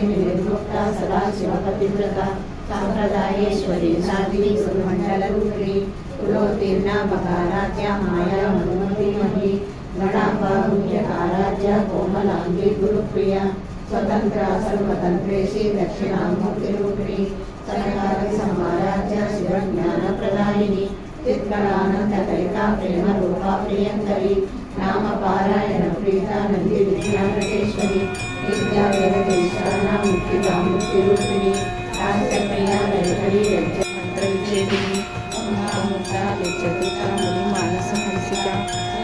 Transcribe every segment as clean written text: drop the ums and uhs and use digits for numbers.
निर्मुक्ता सदा शिवपतिव्रता सांप्रदायेश्वरी साध्वी सुरमण्डलरूपिणी कुलोत्तीर्णा मकाराध्या माया मनोमती गणाम्बा मुख्यकाराध्या कोमलांगी गुरुप्रिया स्वतंत्रा सर्वतंत्रेशी दक्षिणामूर्तिरूपिणी सनकादि समाराध्या शिवज्ञानप्रदायिनी चित्कलानन्दकलिका प्रेमरूपा प्रियङ्करी नाम पारायण प्रीता नन्दी विद्यानटेश्वरी विद्या वेदकेशरणा मुक्तिदा मुक्तिरूपिणी राष्ट्रप्रिया ललितरी यज्ञमन्त्रविच्छेदिनी उमामुक्ता चतुर्था मुनिमानसहंसिका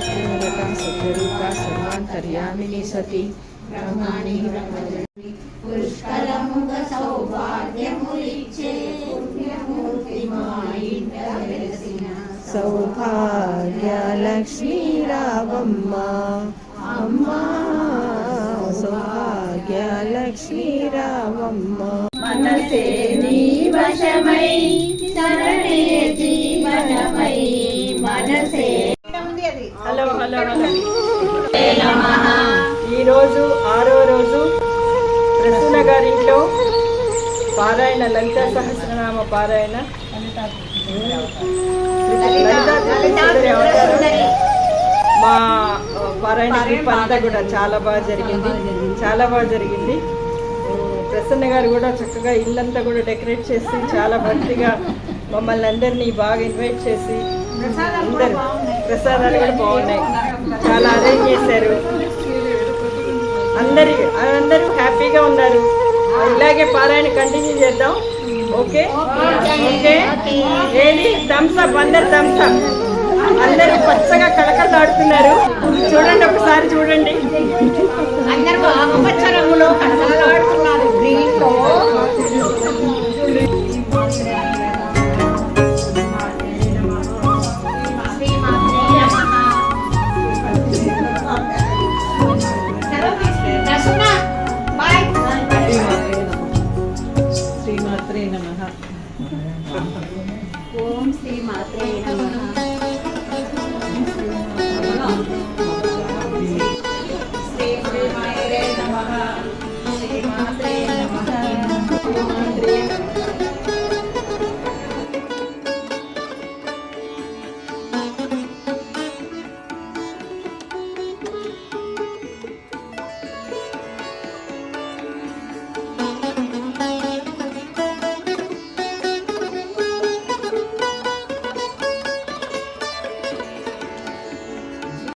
मूलता सत्यरूपा सर्वान्तर्यामिनी सती ब्रह्माणि ब्रह्मजननी पुष्कलमुख सौभाग्यमुलिच्चे पुण्यमूर्तिमायिण्डवेलसिना सौभाग्यलक्ष्मी रावम्मा अम्मा सौभाग्यलक्ष्मी रावम्मा मनसे नी वशमै शरणे जीवनमै मनसे హలో హలో హలో ఈరోజు 6వ రోజు ప్రసన్న గారింట్లో పారాయణ లలిత సహస్రనామ పారాయణ మా పారాయణ గ్రూప్ అంతా కూడా చాలా బాగా జరిగింది ప్రసన్న గారు కూడా చక్కగా ఇల్లంతా కూడా డెకరేట్ చేసి చాలా భక్తిగా మమ్మల్ని అందరినీ బాగా ఇన్వైట్ చేసి అందరు ప్రసాదాలు కూడా బాగున్నాయి, చాలా అరేంజ్ చేశారు. అందరూ హ్యాపీగా ఉన్నారు. ఇలాగే పారాయణ కంటిన్యూ చేద్దాం. ఓకే ఓకే ఏది థమ్స్ అప్, అందరు థమ్స్ అప్. అందరూ పచ్చగా కళకళలాడుతున్నారు. చూడండి, ఒకసారి చూడండి. అందరూ ఆకుపచ్చ రంగులో